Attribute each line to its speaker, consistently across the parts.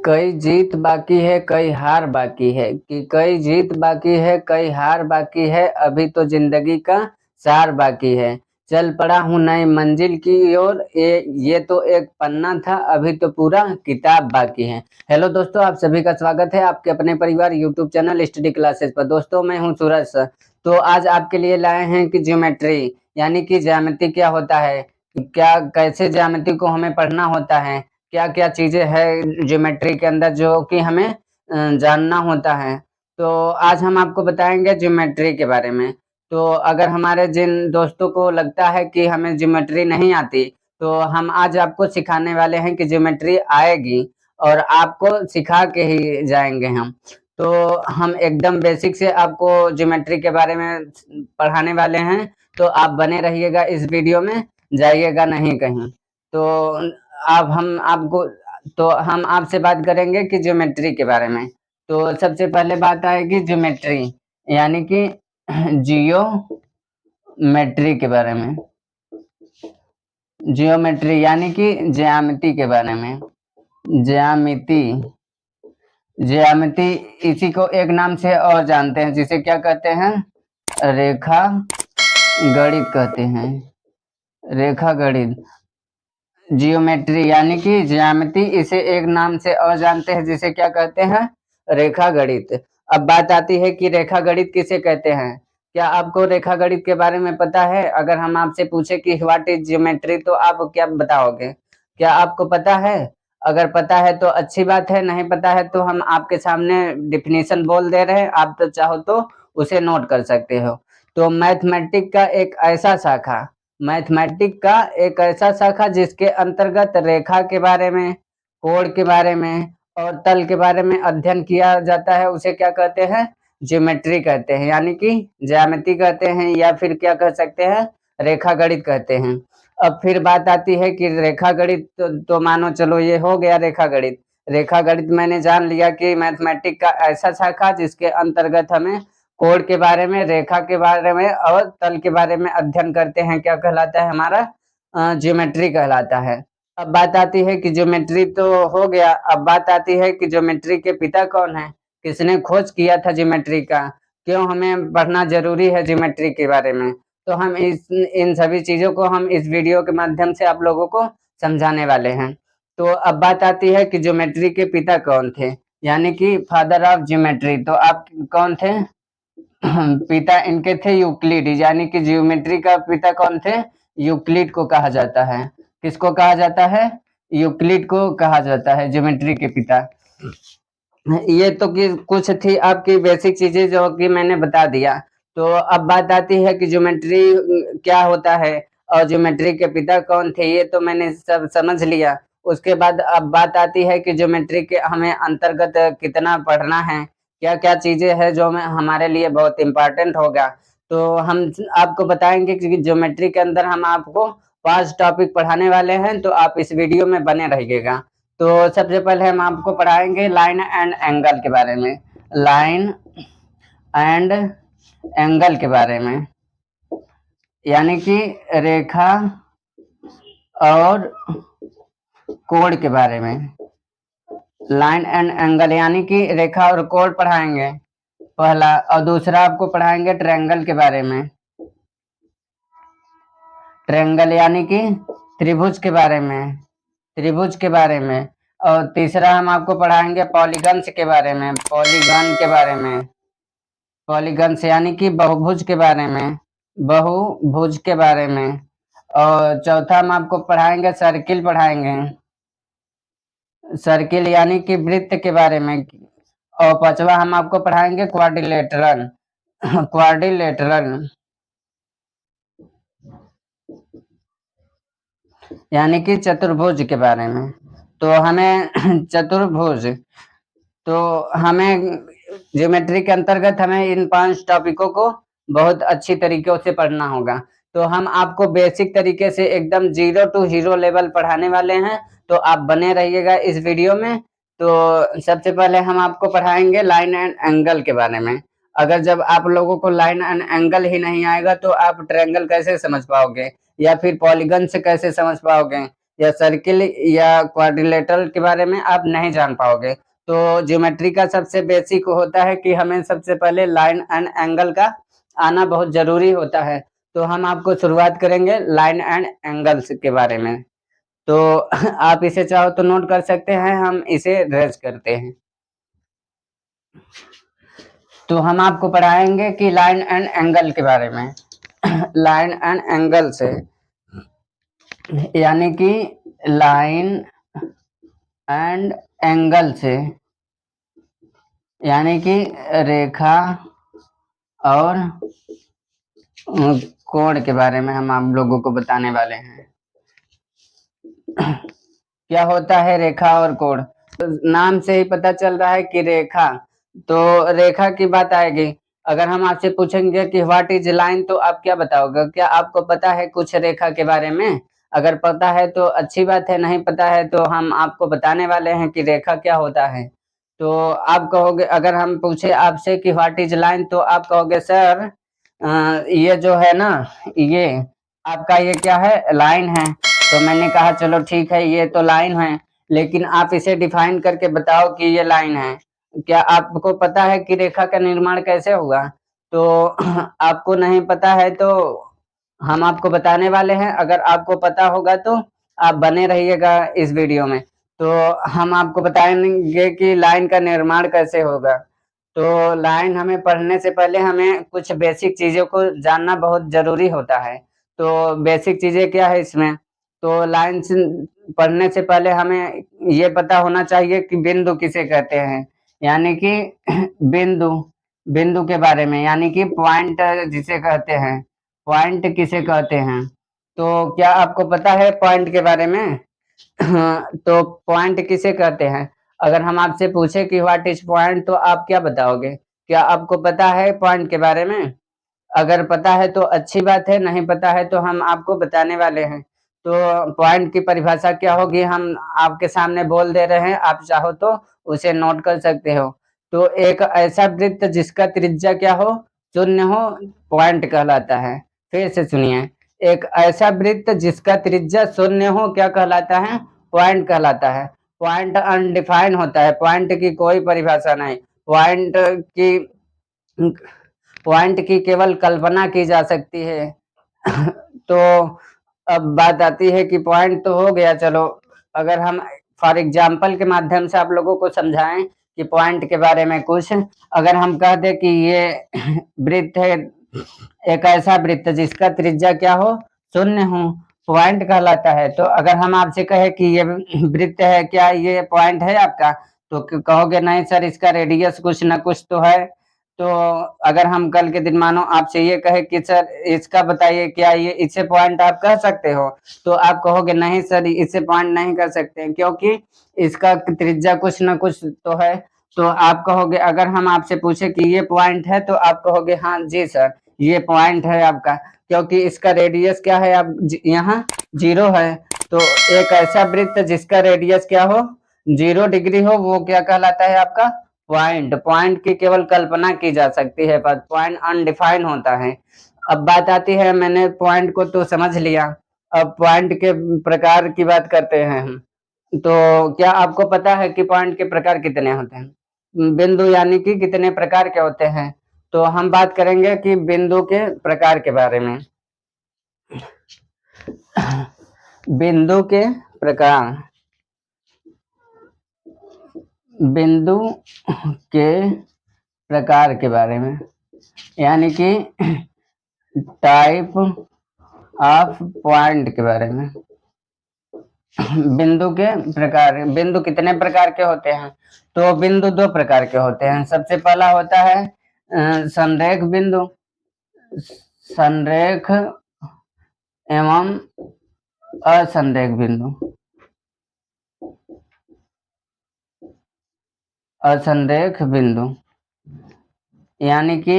Speaker 1: कई जीत बाकी है, कई हार बाकी है कि कई जीत बाकी है, कई हार बाकी है, अभी तो जिंदगी का सार बाकी है। चल पड़ा हूँ नई मंजिल की ओर, ये तो एक पन्ना था, अभी तो पूरा किताब बाकी है। हेलो दोस्तों, आप सभी का स्वागत है आपके अपने परिवार यूट्यूब चैनल स्टडी क्लासेस पर। दोस्तों, मैं हूँ सूरज सर। तो आज आपके लिए लाए हैं कि ज्योमेट्री यानी कि ज्यामिति क्या होता है, क्या कैसे ज्यामिति को हमें पढ़ना होता है, क्या क्या चीजें हैं ज्योमेट्री के अंदर जो कि हमें जानना होता है। तो आज हम आपको बताएंगे ज्योमेट्री के बारे में। तो अगर हमारे जिन दोस्तों को लगता है कि हमें ज्योमेट्री नहीं आती, तो हम आज आपको सिखाने वाले हैं कि ज्योमेट्री आएगी और आपको सिखा के ही जाएंगे हम। तो हम एकदम बेसिक से आपको ज्योमेट्री के बारे में पढ़ाने वाले हैं। तो आप बने रहिएगा इस वीडियो में, जाइएगा नहीं कहीं। तो अब हम आपसे बात करेंगे कि ज्योमेट्री के बारे में। तो सबसे पहले बात आएगी ज्योमेट्री यानी कि जियोमेट्री के बारे में। जियोमेट्री यानी कि ज्यामिति के बारे में। ज्यामिति ज्यामिति इसी को एक नाम से और जानते हैं, जिसे क्या कहते हैं? रेखा गणित कहते हैं। रेखा गणित। जियोमेट्री यानी कि ज्यामिति, इसे एक नाम से और जानते हैं जिसे क्या कहते हैं? रेखा गणित। अब बात आती है कि रेखा गणित किसे कहते हैं। क्या आपको रेखा गणित के बारे में पता है? अगर हम आपसे पूछे कि व्हाट इज ज्योमेट्री, तो आप क्या बताओगे? क्या आपको पता है? अगर पता है तो अच्छी बात है, नहीं पता है तो हम आपके सामने डिफिनीशन बोल दे रहे हैं, आप तो चाहो तो उसे नोट कर सकते हो। तो मैथमेटिक का एक ऐसा शाखा जिसके अंतर्गत रेखा के बारे में, कोण के बारे में और तल के बारे में अध्ययन किया जाता है, उसे क्या कहते हैं? ज्योमेट्री कहते हैं, यानी कि ज्यामिति कहते हैं, या फिर क्या कह सकते हैं? रेखा गणित कहते हैं। अब फिर बात आती है कि रेखा गणित तो मानो चलो ये हो गया रेखा गणित। रेखा गणित मैंने जान लिया कि मैथमेटिक का ऐसा शाखा जिसके अंतर्गत हमें कोण के बारे में, रेखा के बारे में और तल के बारे में अध्ययन करते हैं, क्या कहलाता है? हमारा ज्योमेट्री कहलाता है। अब बात आती है कि ज्योमेट्री तो हो गया, अब बात आती है कि ज्योमेट्री के पिता कौन है, किसने खोज किया था ज्योमेट्री का, क्यों हमें पढ़ना जरूरी है ज्योमेट्री के बारे में। तो हम इन सभी चीजों को हम इस वीडियो के माध्यम से आप लोगों को समझाने वाले हैं। तो अब बात आती है कि ज्योमेट्री के पिता कौन थे, यानी कि फादर ऑफ ज्योमेट्री। तो आप कौन थे? पिता इनके थे यूक्लिड, यानी कि ज्योमेट्री का पिता कौन थे? यूक्लिड को कहा जाता है। किसको कहा जाता है? यूक्लिड को कहा जाता है ज्योमेट्री के पिता। ये तो कि कुछ थी आपकी बेसिक चीजें जो कि मैंने बता दिया। तो अब बात आती है कि ज्योमेट्री क्या होता है और ज्योमेट्री के पिता कौन थे, ये तो मैंने सब समझ लिया। उसके बाद अब बात आती है कि ज्योमेट्री के हमें अंतर्गत कितना पढ़ना है, क्या क्या चीजें हैं जो हमारे लिए बहुत इंपॉर्टेंट होगा। तो हम आपको बताएंगे कि ज्योमेट्री के अंदर हम आपको 5 टॉपिक पढ़ाने वाले हैं, तो आप इस वीडियो में बने रहिएगा। तो सबसे पहले हम आपको पढ़ाएंगे लाइन एंड एंगल के बारे में। लाइन एंड एंगल के बारे में, यानी कि रेखा और कोण के बारे में। लाइन एंड एंगल यानी कि रेखा और कोण पढ़ाएंगे पहला, और दूसरा आपको पढ़ाएंगे ट्रायंगल के बारे में। ट्रायंगल यानी कि त्रिभुज के बारे में, त्रिभुज के बारे में। और तीसरा हम आपको पढ़ाएंगे पॉलीगन्स के बारे में, पॉलीगन के बारे में। पॉलीगन्स यानी कि बहुभुज के बारे में, बहुभुज के बारे में। और चौथा हम आपको पढ़ाएंगे सर्किल, पढ़ाएंगे सर्किल यानी कि वृत्त के बारे में। और पांचवा हम आपको पढ़ाएंगे क्वाड्रिलेटरल, क्वाड्रिलेटरल यानी कि चतुर्भुज के बारे में। तो हमें चतुर्भुज, तो हमें ज्योमेट्री के अंतर्गत हमें इन 5 टॉपिकों को बहुत अच्छी तरीकों से पढ़ना होगा। तो हम आपको बेसिक तरीके से एकदम 0 टू हीरो लेवल पढ़ाने वाले हैं, तो आप बने रहिएगा इस वीडियो में। तो सबसे पहले हम आपको पढ़ाएंगे लाइन एंड एंगल के बारे में। अगर जब आप लोगों को लाइन एंड एंगल ही नहीं आएगा तो आप ट्रायंगल कैसे समझ पाओगे, या फिर पॉलीगन से कैसे समझ पाओगे, या सर्किल या क्वाड्रिलेटरल के बारे में आप नहीं जान पाओगे। तो ज्योमेट्री का सबसे बेसिक होता है कि हमें सबसे पहले लाइन एंड एंगल का आना बहुत जरूरी होता है। तो हम आपको शुरुआत करेंगे लाइन एंड एंगल्स के बारे में। तो आप इसे चाहो तो नोट कर सकते हैं, हम इसे रेज करते हैं। तो हम आपको पढ़ाएंगे कि लाइन एंड एंगल के बारे में। लाइन एंड एंगल से यानी कि लाइन एंड एंगल से यानी कि रेखा और कोण के बारे में हम आप लोगों को बताने वाले हैं। क्या होता है रेखा और कोण? तो नाम से ही पता चल रहा है कि रेखा, तो रेखा की बात आएगी। अगर हम आपसे पूछेंगे कि व्हाट इज लाइन, तो आप क्या बताओगे? क्या आपको पता है कुछ रेखा के बारे में? अगर पता है तो अच्छी बात है, नहीं पता है तो हम आपको बताने वाले हैं कि रेखा क्या होता है। तो आप कहोगे, अगर हम पूछे आपसे कि व्हाट इज लाइन, तो आप कहोगे सर ये जो है ना, ये आपका ये क्या है? लाइन है। तो मैंने कहा चलो ठीक है, ये तो लाइन है, लेकिन आप इसे डिफाइन करके बताओ कि ये लाइन है। क्या आपको पता है कि रेखा का निर्माण कैसे हुआ? तो आपको नहीं पता है तो हम आपको बताने वाले हैं। अगर आपको पता होगा तो आप बने रहिएगा इस वीडियो में। तो हम आपको बताएंगे कि लाइन का निर्माण कैसे होगा। तो लाइन हमें पढ़ने से पहले हमें कुछ बेसिक चीज़ों को जानना बहुत ज़रूरी होता है। तो बेसिक चीज़ें क्या है इसमें? तो लाइन से पढ़ने से पहले हमें ये पता होना चाहिए कि बिंदु किसे कहते हैं, यानी कि बिंदु बिंदु के बारे में, यानी कि पॉइंट जिसे कहते हैं। पॉइंट किसे कहते हैं? तो क्या आपको पता है पॉइंट के बारे में? तो पॉइंट किसे कहते हैं? अगर हम आपसे पूछे कि व्हाट इज पॉइंट, तो आप क्या बताओगे? क्या आपको पता है पॉइंट के बारे में? अगर पता है तो अच्छी बात है, नहीं पता है तो हम आपको बताने वाले हैं। तो पॉइंट की परिभाषा क्या होगी, हम आपके सामने बोल दे रहे हैं, आप चाहो तो उसे नोट कर सकते हो। तो एक ऐसा वृत्त जिसका त्रिज्या क्या हो? शून्य हो, पॉइंट कहलाता है। फिर से सुनिए, एक ऐसा वृत्त जिसका त्रिज्या शून्य हो क्या कहलाता है? पॉइंट कहलाता है। पॉइंट अनडिफाइन होता है, पॉइंट की कोई परिभाषा नहीं। की पॉइंट की केवल कल्पना की जा सकती है। तो अब बात आती है कि पॉइंट तो हो गया, चलो अगर हम फॉर एग्जाम्पल के माध्यम से आप लोगों को समझाएं कि पॉइंट के बारे में कुछ, अगर हम कह दें कि ये वृत्त है, एक ऐसा वृत्त जिसका त्रिज्या क्या हो? शून्य हो, पॉइंट कहलाता है। तो अगर हम आपसे कहे कि ये वृत्त है, क्या ये पॉइंट है आपका? तो कहोगे नहीं सर, इसका रेडियस कुछ ना कुछ तो है। तो अगर हम कल के दिन मानो आपसे ये कहे कि सर इसका बताइए, क्या ये इससे पॉइंट आप कह सकते हो? तो आप कहोगे नहीं सर, इससे पॉइंट नहीं कर सकते, क्योंकि इसका त्रिज्या कुछ ना कुछ तो है। तो आप कहोगे, अगर हम आपसे पूछे कि ये पॉइंट है, तो आप कहोगे हाँ जी सर, ये पॉइंट है आपका, क्योंकि इसका रेडियस क्या है? आप यहाँ 0 है। तो एक ऐसा वृत्त जिसका रेडियस क्या हो? 0 डिग्री हो, वो क्या कहलाता है आपका? पॉइंट। पॉइंट की केवल कल्पना की जा सकती है, पर पॉइंट अनडिफाइन होता है। अब बात आती है, मैंने पॉइंट को तो समझ लिया, अब पॉइंट के प्रकार की बात करते हैं हम। तो क्या आपको पता है कि पॉइंट के प्रकार कितने होते हैं? बिंदु यानी कि कितने प्रकार के होते हैं? तो हम बात करेंगे कि बिंदु के प्रकार के बारे में। बिंदु के प्रकार, बिंदु के प्रकार के बारे में, यानी कि टाइप ऑफ पॉइंट के बारे में। बिंदु के प्रकार, बिंदु कितने प्रकार के होते हैं? तो बिंदु 2 प्रकार के होते हैं। सबसे पहला होता है संरेख बिंदु, संरेख एवं असंरेख बिंदु। असंरेख बिंदु यानी कि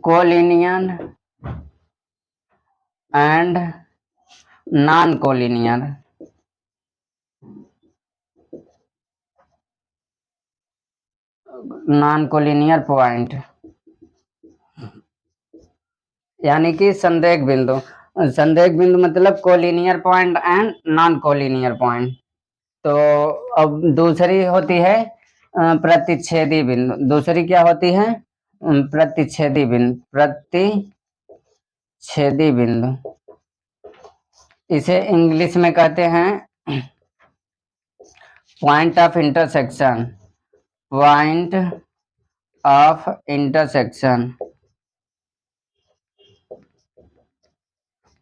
Speaker 1: collinear and non collinear. Non collinear point यानी कि संरेख बिंदु। संरेख बिंदु मतलब collinear point and non collinear point. तो अब दूसरी होती है प्रतिच्छेदी बिंदु। दूसरी क्या होती है? प्रतिच्छेदी बिंदु। प्रतिच्छेदी बिंदु इसे इंग्लिश में कहते हैं point of intersection. Point of intersection.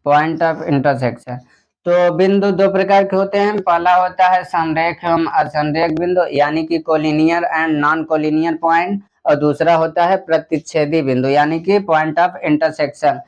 Speaker 1: Point of intersection. तो बिंदु दो प्रकार के होते हैं। पहला होता है संरेख एवं असंरेख बिंदु यानी कि collinear and non collinear point, और दूसरा होता है प्रतिच्छेदी बिंदु यानी कि पॉइंट ऑफ इंटरसेक्शन।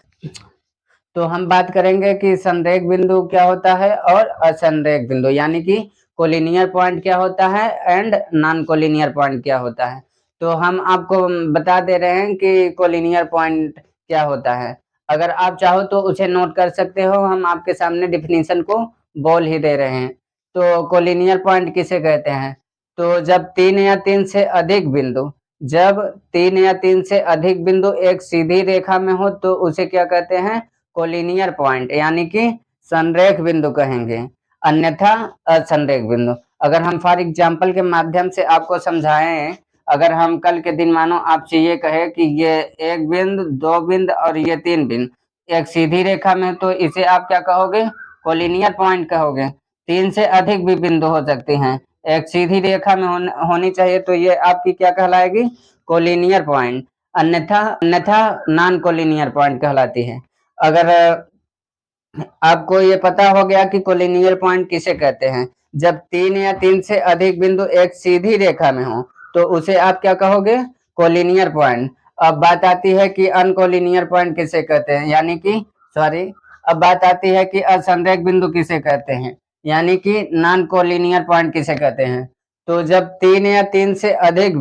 Speaker 1: तो हम बात करेंगे कि संरेख बिंदु क्या होता है और असंरेख बिंदु यानी कि कोलिनियर पॉइंट क्या होता है एंड नॉन कोलिनियर पॉइंट क्या होता है। तो हम आपको बता दे रहे हैं कि कोलिनियर पॉइंट क्या होता है। अगर आप चाहो तो उसे नोट कर सकते हो, हम आपके सामने डिफिनीशन को बोल ही दे रहे हैं। तो कोलिनियर पॉइंट किसे कहते हैं? तो जब तीन या तीन से अधिक बिंदु एक सीधी रेखा में हो तो उसे क्या कहते हैं? कोलिनियर पॉइंट यानी कि संरेख बिंदु कहेंगे, अन्यथा असंरेख बिंदु। अगर हम फॉर एग्जांपल के माध्यम से आपको समझाएं, अगर हम कल के दिन मानो आपसे ये कहे कि ये एक बिंदु, दो बिंदु और ये तीन बिंदु एक सीधी रेखा में, तो इसे आप क्या कहोगे? कोलिनियर पॉइंट कहोगे। तीन से अधिक भी बिंदु हो सकती हैं, एक सीधी रेखा में होनी चाहिए, तो ये आपकी क्या कहलाएगी? Collinear point. अन्यथा अन्यथा नॉन कोलिनियर पॉइंट कहलाती है। अगर आपको ये पता हो गया कि कोलिनियर पॉइंट किसे कहते हैं, जब तीन या तीन से अधिक बिंदु एक सीधी रेखा में हो तो उसे आप क्या कहोगे? Collinear point. अब बात आती है कि अनकोलिनियर पॉइंट किसे कहते हैं, यानी कि सॉरी, अब बात आती है कि असंरेख बिंदु किसे कहते हैं, यानी कि नॉन कोलिनियर पॉइंट किसे कहते हैं। तो जब तीन या तीन से अधिक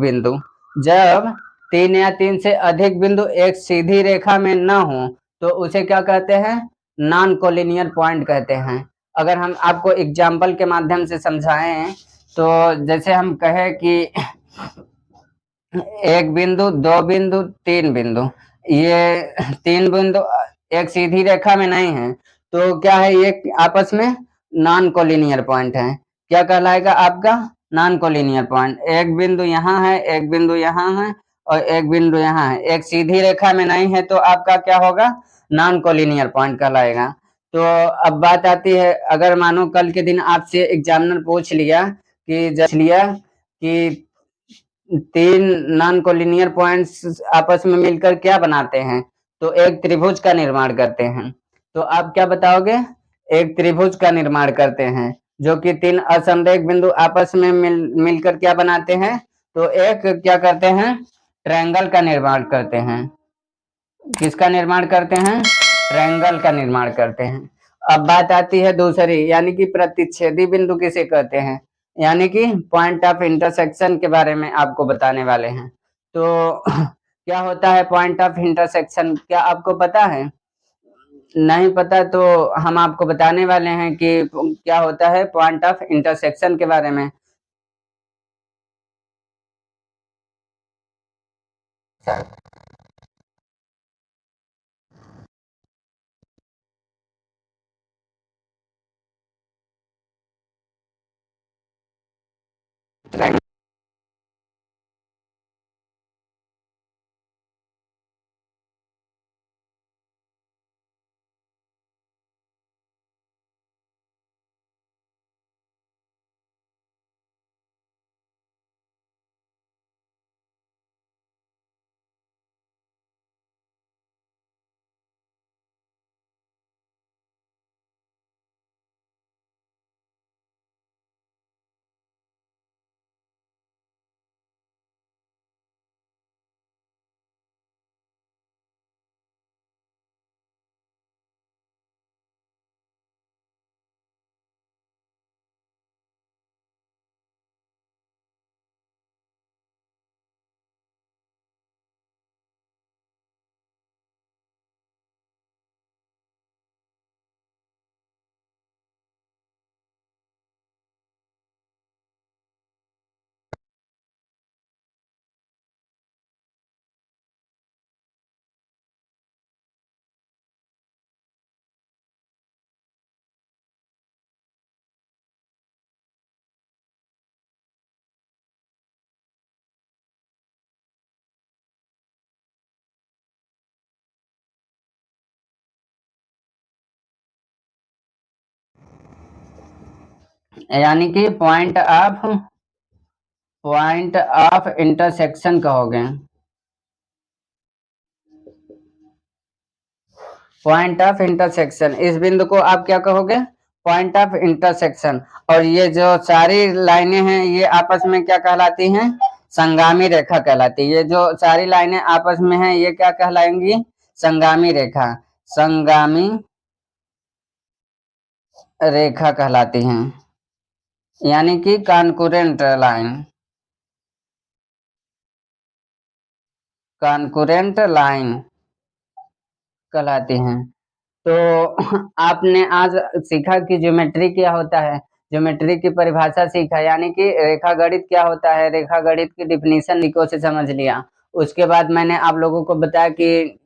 Speaker 1: बिंदु एक सीधी रेखा में न हो तो उसे क्या कहते हैं? नॉन कोलिनियर पॉइंट कहते हैं। अगर हम आपको एग्जाम्पल के माध्यम से समझाएं, तो जैसे हम कहें कि एक बिंदु, दो बिंदु, तीन बिंदु, ये तीन बिंदु एक सीधी रेखा में नहीं है, तो क्या है? ये आपस में नॉन कोलिनियर पॉइंट है। क्या कहलाएगा आपका? Non collinear point. एक बिंदु यहाँ है, एक बिंदु यहाँ है और एक बिंदु यहाँ है, एक सीधी रेखा में नहीं है, तो आपका क्या होगा? नॉन कोलिनियर पॉइंट कहलाएगा। तो अब बात आती है, अगर मानो कल के दिन आपसे एग्जामिनर पूछ लिया कि तीन नॉन कोलिनियर पॉइंट्स आपस में मिलकर क्या बनाते हैं, तो एक त्रिभुज का निर्माण करते हैं। तो आप क्या बताओगे? एक त्रिभुज का निर्माण करते हैं, जो कि तीन असंरेख बिंदु आपस में मिलकर क्या बनाते हैं? तो एक क्या करते हैं? ट्रायंगल का निर्माण करते हैं। किसका निर्माण करते हैं? ट्रायंगल का निर्माण करते हैं। अब बात आती है दूसरी, यानी कि प्रतिच्छेदी बिंदु किसे कहते हैं, यानी कि पॉइंट ऑफ इंटरसेक्शन के बारे में आपको बताने वाले हैं। तो क्या होता है पॉइंट ऑफ इंटरसेक्शन, क्या आपको पता है? नहीं पता तो हम आपको बताने वाले हैं कि क्या होता है पॉइंट ऑफ इंटरसेक्शन के बारे में। यानी कि पॉइंट ऑफ इंटरसेक्शन कहोगे। पॉइंट ऑफ इंटरसेक्शन, इस बिंदु को आप क्या कहोगे? Point of intersection. और ये जो सारी लाइनें हैं ये आपस में क्या कहलाती हैं? संगामी रेखा कहलाती है। ये जो सारी लाइनें आपस में हैं ये क्या कहलाएंगी? संगामी रेखा। संगामी रेखा कहलाती हैं, यानी कि कॉन्करेंट लाइन। कॉन्करेंट लाइन कहलाती हैं। तो आपने आज सीखा कि ज्योमेट्री क्या होता है, ज्योमेट्री की परिभाषा सीखा, यानी कि रेखा गणित क्या होता है, रेखा गणित की डिफिनीशन निको से समझ लिया। उसके बाद मैंने आप लोगों को बताया कि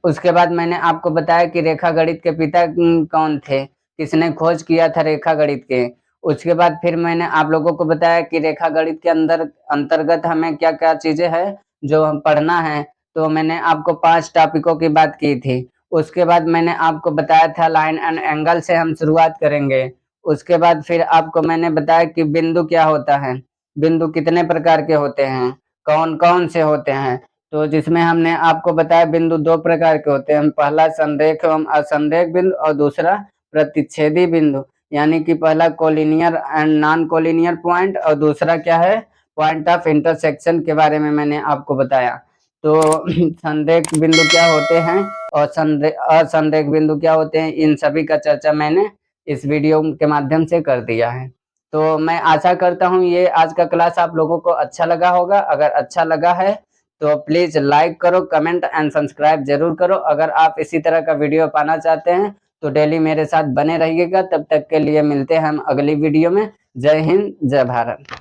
Speaker 1: उसके बाद मैंने आपको बताया कि रेखा गणित के पिता कौन थे, किसने खोज किया था रेखा गणित के। उसके बाद फिर मैंने आप लोगों को बताया कि रेखा गणित के अंदर अंतर्गत हमें क्या क्या चीजें हैं जो हम पढ़ना है। तो मैंने आपको 5 टॉपिकों की बात की थी। उसके बाद मैंने आपको बताया था लाइन एंड एंगल से हम शुरुआत करेंगे। उसके बाद फिर आपको मैंने बताया कि बिंदु क्या होता है, बिंदु कितने प्रकार के होते हैं, कौन कौन से होते हैं। तो जिसमें हमने आपको बताया बिंदु 2 प्रकार के होते हैं, पहला संरेख एवं असंरेख बिंदु और दूसरा प्रतिच्छेदी बिंदु। यानी कि पहला collinear and non collinear point और दूसरा क्या है? पॉइंट ऑफ इंटरसेक्शन के बारे में मैंने आपको बताया। तो संरेख बिंदु क्या होते हैं और असंरेख बिंदु क्या होते हैं, इन सभी का चर्चा मैंने इस वीडियो के माध्यम से कर दिया है। तो मैं आशा करता हूँ ये आज का क्लास आप लोगों को अच्छा लगा होगा। अगर अच्छा लगा है तो प्लीज लाइक करो, कमेंट एंड सब्सक्राइब जरूर करो। अगर आप इसी तरह का वीडियो पाना चाहते हैं तो डेली मेरे साथ बने रहिएगा। तब तक के लिए मिलते हैं हम अगली वीडियो में। जय हिंद, जय भारत।